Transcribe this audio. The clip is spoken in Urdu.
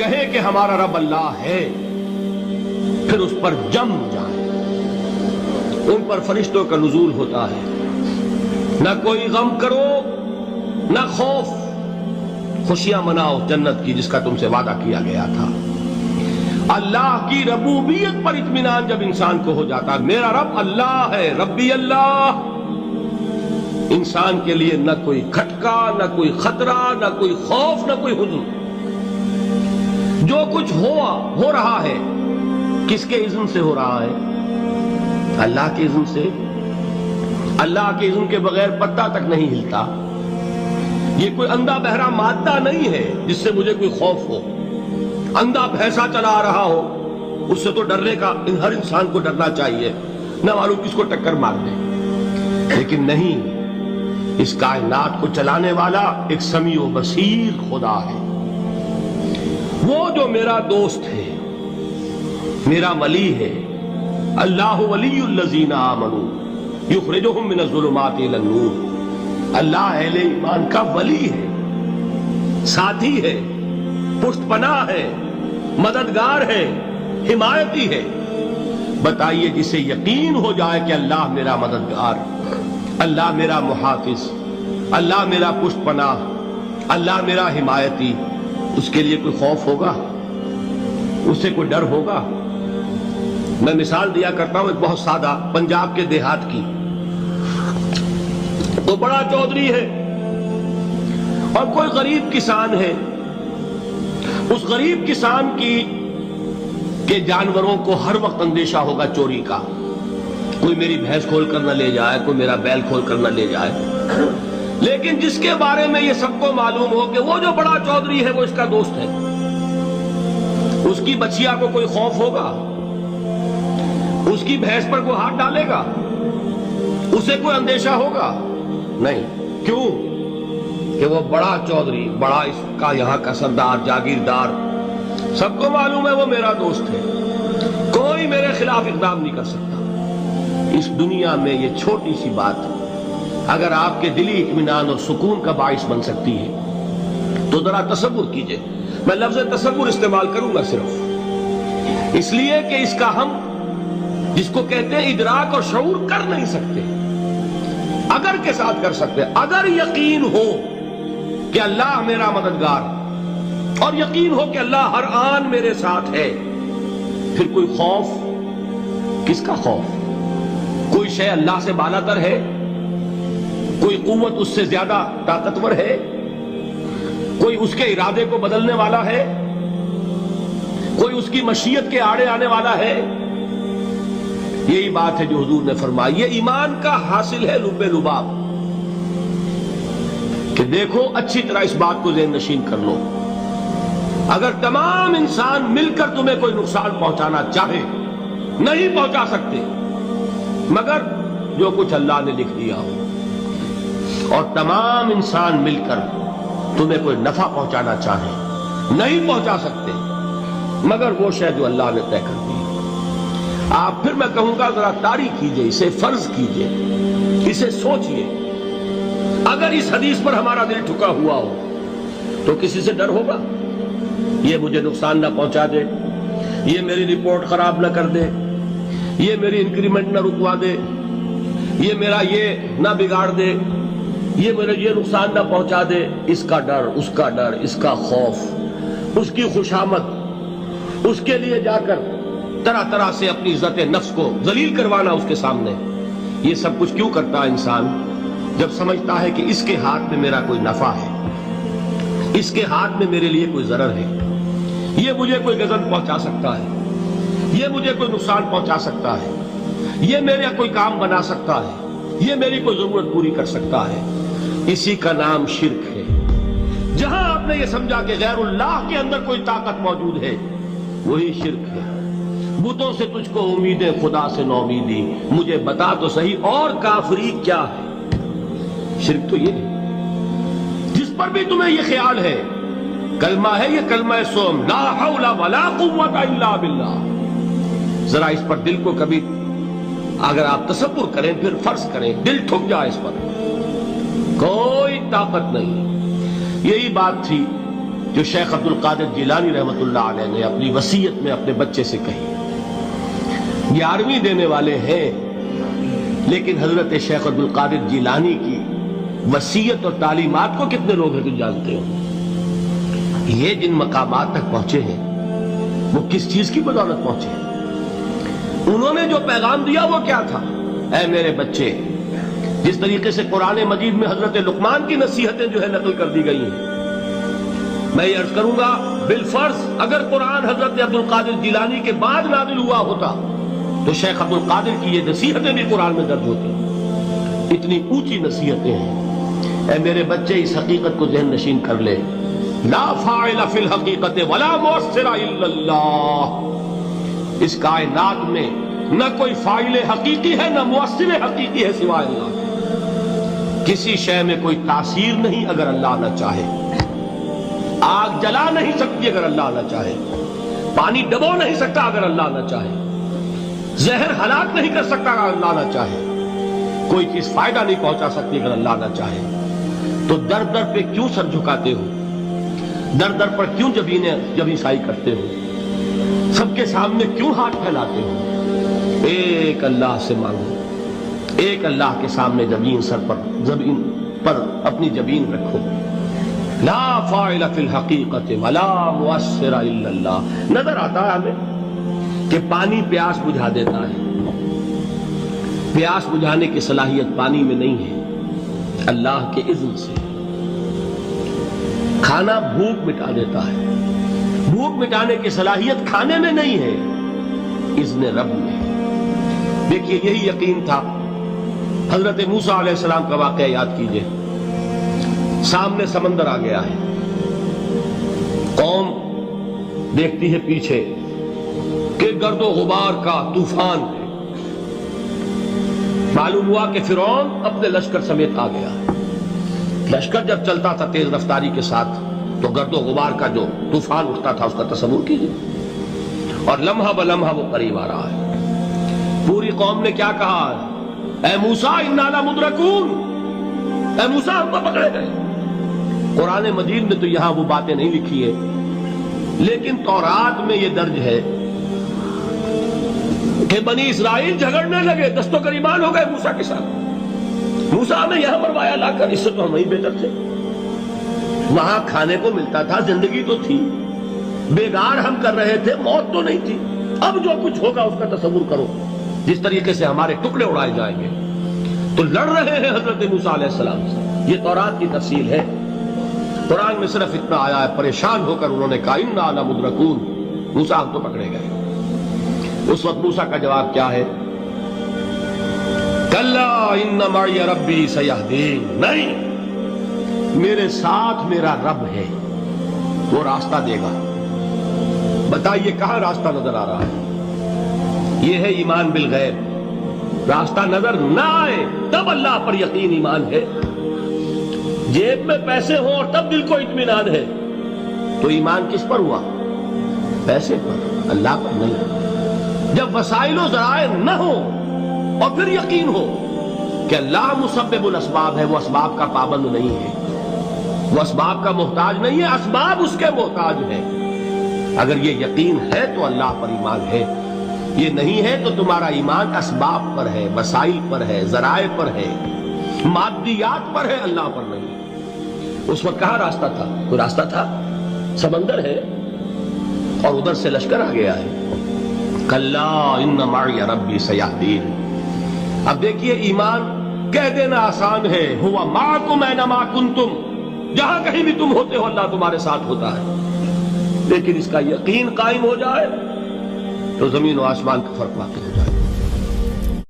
کہیں کہ ہمارا رب اللہ ہے پھر اس پر جم جائیں. ان پر فرشتوں کا نزول ہوتا ہے. نہ کوئی غم کرو نہ خوف، خوشیاں مناؤ جنت کی جس کا تم سے وعدہ کیا گیا تھا. اللہ کی ربوبیت پر اطمینان جب انسان کو ہو جاتا ہے، میرا رب اللہ ہے، ربی اللہ، انسان کے لیے نہ کوئی کھٹکا، نہ کوئی خطرہ، نہ کوئی خوف، نہ کوئی حزن. جو کچھ ہو رہا ہے کس کے اذن سے ہو رہا ہے؟ اللہ کے اذن سے. اللہ کے اذن کے بغیر پتا تک نہیں ہلتا. یہ کوئی اندھا بہرا مادہ نہیں ہے جس سے مجھے کوئی خوف ہو. اندھا بھینسا چلا رہا ہو اس سے تو ڈرنے کا ہر انسان کو ڈرنا چاہیے، نہ معلوم کس کو ٹکر مار دے. لیکن نہیں، اس کائنات کو چلانے والا ایک سمیع و بصیر خدا ہے. وہ جو میرا دوست ہے، میرا ولی ہے. اللہ ولی الذین آمنوا یخرجہم من الظلمات الی النور. اللہ اہل ایمان کا ولی ہے، ساتھی ہے، پشت پناہ ہے، مددگار ہے، حمایتی ہے. بتائیے جسے یقین ہو جائے کہ اللہ میرا مددگار، اللہ میرا محافظ، اللہ میرا پشت پناہ، اللہ میرا حمایتی، اس کے لیے کوئی خوف ہوگا؟ اس سے کوئی ڈر ہوگا؟ میں مثال دیا کرتا ہوں ایک بہت سادہ پنجاب کے دیہات کی. تو بڑا چودھری ہے اور کوئی غریب کسان ہے. اس غریب کسان کے جانوروں کو ہر وقت اندیشہ ہوگا چوری کا. کوئی میری بھینس کھول کر نہ لے جائے، کوئی میرا بیل کھول کر نہ لے جائے. لیکن جس کے بارے میں یہ سب کو معلوم ہو کہ وہ جو بڑا چودھری ہے وہ اس کا دوست ہے، اس کی بچیا کو کوئی خوف ہوگا؟ اس کی بھینس پر کوئی ہاتھ ڈالے گا؟ اسے کوئی اندیشہ ہوگا؟ نہیں. کیوں؟ کہ وہ بڑا چودھری، بڑا اس کا یہاں کا سردار، جاگیردار، سب کو معلوم ہے وہ میرا دوست ہے، کوئی میرے خلاف اقدام نہیں کر سکتا. اس دنیا میں یہ چھوٹی سی بات اگر آپ کے دلی اطمینان اور سکون کا باعث بن سکتی ہے تو ذرا تصور کیجئے. میں لفظ تصور استعمال کروں گا صرف اس لیے کہ اس کا ہم جس کو کہتے ہیں ادراک اور شعور کر نہیں سکتے، اگر کے ساتھ کر سکتے. اگر یقین ہو کہ اللہ میرا مددگار اور یقین ہو کہ اللہ ہر آن میرے ساتھ ہے، پھر کوئی خوف؟ کس کا خوف؟ کوئی شے اللہ سے بالا تر ہے؟ کوئی قوت اس سے زیادہ طاقتور ہے؟ کوئی اس کے ارادے کو بدلنے والا ہے؟ کوئی اس کی مشیت کے آڑے آنے والا ہے؟ یہی بات ہے جو حضور نے فرمائی. یہ ایمان کا حاصل ہے لب لباب کہ دیکھو اچھی طرح اس بات کو ذہن نشین کر لو. اگر تمام انسان مل کر تمہیں کوئی نقصان پہنچانا چاہے نہیں پہنچا سکتے مگر جو کچھ اللہ نے لکھ دیا ہو، اور تمام انسان مل کر تمہیں کوئی نفع پہنچانا چاہے نہیں پہنچا سکتے مگر وہ شے جو اللہ نے طے کر دی. آپ پھر میں کہوں گا ذرا طاری کیجئے، اسے فرض کیجئے، اسے سوچئے. اگر اس حدیث پر ہمارا دل ٹھکا ہوا ہو تو کسی سے ڈر ہوگا؟ یہ مجھے نقصان نہ پہنچا دے، یہ میری رپورٹ خراب نہ کر دے، یہ میری انکریمنٹ نہ رکوا دے، یہ میرا یہ نہ بگاڑ دے، یہ میرے یہ نقصان نہ پہنچا دے. اس کا ڈر، اس کا ڈر، اس کا خوف، اس کی خوشامد، اس کے لیے جا کر طرح طرح سے اپنی عزت نفس کو ذلیل کروانا اس کے سامنے. یہ سب کچھ کیوں کرتا ہے انسان؟ جب سمجھتا ہے کہ اس کے ہاتھ میں میرا کوئی نفع ہے، اس کے ہاتھ میں میرے لیے کوئی ضرر ہے، یہ مجھے کوئی غضب پہنچا سکتا ہے، یہ مجھے کوئی نقصان پہنچا سکتا ہے، یہ میرا کوئی کام بنا سکتا ہے، یہ میری کوئی ضرورت پوری کر سکتا ہے. اسی کا نام شرک ہے. جہاں آپ نے یہ سمجھا کہ غیر اللہ کے اندر کوئی طاقت موجود ہے وہی شرک ہے. بتوں سے تجھ کو امیدیں، خدا سے نومیدی، مجھے بتا تو صحیح اور کافری کیا ہے؟ شرک تو یہ ہے. جس پر بھی تمہیں یہ خیال ہے کلمہ ہے، یہ کلمہ سوم، لا حول ولا قوت الا باللہ. ذرا اس پر دل کو کبھی اگر آپ تصور کریں، پھر فرض کریں، دل ٹھک جائے اس پر، کوئی طاقت نہیں. یہی بات تھی جو شیخ عبد القادر جیلانی رحمۃ اللہ علیہ نے اپنی وصیت میں اپنے بچے سے کہی. 11ویں دینے والے ہیں، لیکن حضرت شیخ عبد القادر جیلانی کی وصیت اور تعلیمات کو کتنے لوگ ہیں تو جانتے ہو؟ یہ جن مقامات تک پہنچے ہیں وہ کس چیز کی بدولت پہنچے ہیں؟ انہوں نے جو پیغام دیا وہ کیا تھا؟ اے میرے بچے، جس طریقے سے قرآن مجید میں حضرت لقمان کی نصیحتیں جو ہے نقل کر دی گئی ہیں، میں یہ عرض کروں گا بالفرض اگر قرآن حضرت عبد القادر جیلانی کے بعد نازل ہوا ہوتا تو شیخ عبد القادر کی یہ نصیحتیں بھی قرآن میں درج ہوتی. اتنی اونچی نصیحتیں ہیں. اے میرے بچے، اس حقیقت کو ذہن نشین کر لے، لا فاعل فی الحقیقت ولا مؤثر الا اللہ. اس کائنات میں نہ کوئی فاعل حقیقی ہے نہ مؤثر حقیقی ہے سوائے اللہ. کسی شے میں کوئی تاثیر نہیں اگر اللہ نہ چاہے. آگ جلا نہیں سکتی اگر اللہ نہ چاہے. پانی ڈبو نہیں سکتا اگر اللہ نہ چاہے. زہر ہلاک نہیں کر سکتا اگر اللہ نہ چاہے. کوئی چیز فائدہ نہیں پہنچا سکتی اگر اللہ نہ چاہے. تو در در پہ کیوں سر جھکاتے ہو؟ در در پر کیوں جبیں سائی کرتے ہو؟ سب کے سامنے کیوں ہاتھ پھیلاتے ہو؟ ایک اللہ سے مانگو. ایک اللہ کے سامنے زمین پر اپنی جبین رکھو. لا فاعل فی الحقیقت ولا مؤثر الا اللہ. نظر آتا ہے ہمیں کہ پانی پیاس بجھا دیتا ہے. پیاس بجھانے کی صلاحیت پانی میں نہیں ہے، اللہ کے اذن سے. کھانا بھوک مٹا دیتا ہے، بھوک مٹانے کی صلاحیت کھانے میں نہیں ہے، اذن رب میں. دیکھیے یہی یقین تھا. حضرت موسیٰ علیہ السلام کا واقعہ یاد کیجئے. سامنے سمندر آ گیا ہے، قوم دیکھتی ہے پیچھے کہ گرد و غبار کا طوفان ہے. معلوم ہوا کہ فرعون اپنے لشکر سمیت آ گیا. لشکر جب چلتا تھا تیز رفتاری کے ساتھ تو گرد و غبار کا جو طوفان اٹھتا تھا اس کا تصور کیجیے. اور لمحہ بلمحہ وہ قریب آ رہا ہے. پوری قوم نے کیا کہا؟ اے موسیٰ انا لمدرکون، اے موسیٰ ہم کو پکڑے گئے. قرآن مجید میں تو یہاں وہ باتیں نہیں لکھی ہے، لیکن تورات میں یہ درج ہے کہ بنی اسرائیل جھگڑنے لگے، دست و گریبان ہو گئے موسیٰ کے ساتھ. موسیٰ ہمیں یہاں مروایا لا کر، اس سے تو ہم ہی بہتر تھے. وہاں کھانے کو ملتا تھا، زندگی تو تھی، بیگار ہم کر رہے تھے، موت تو نہیں تھی. اب جو کچھ ہوگا اس کا تصور کرو، جس طریقے سے ہمارے ٹکڑے اڑائے جائیں گے. تو لڑ رہے ہیں حضرت موسیٰ علیہ السلام سے. یہ تورات کی تفصیل ہے. قرآن میں صرف اتنا آیا ہے، پریشان ہو کر انہوں نے کہا انا لمدرکون، موسیٰ ہم تو پکڑے گئے. اس وقت موسیٰ کا جواب کیا ہے؟ کلا ان معی ربی سیہدین. نہیں، میرے ساتھ میرا رب ہے، وہ راستہ دے گا. بتائیے کہاں راستہ نظر آ رہا ہے؟ یہ ہے ایمان بالغیب. راستہ نظر نہ آئے تب اللہ پر یقین ایمان ہے. جیب میں پیسے ہوں اور تب دل کو اطمینان ہے تو ایمان کس پر ہوا؟ پیسے پر، اللہ پر نہیں. جب وسائل و ذرائع نہ ہو اور پھر یقین ہو کہ اللہ مسبب الاسباب ہے، وہ اسباب کا پابند نہیں ہے، وہ اسباب کا محتاج نہیں ہے، اسباب اس کے محتاج ہیں. اگر یہ یقین ہے تو اللہ پر ایمان ہے. یہ نہیں ہے تو تمہارا ایمان اسباب پر ہے، وسائل پر ہے، ذرائع پر ہے، مادیات پر ہے، اللہ پر نہیں. اس وقت کہاں راستہ تھا؟ کوئی راستہ تھا؟ سمندر ہے اور ادھر سے لشکر آ گیا ہے. کلا ان معی ربی سیہدین. اب دیکھیے ایمان کہہ دینا آسان ہے، ہوا معکم اینما کنتم، جہاں کہیں بھی تم ہوتے ہو اللہ تمہارے ساتھ ہوتا ہے. لیکن اس کا یقین قائم ہو جائے تو زمین و آسمان کا فرق واقع ہو جائے.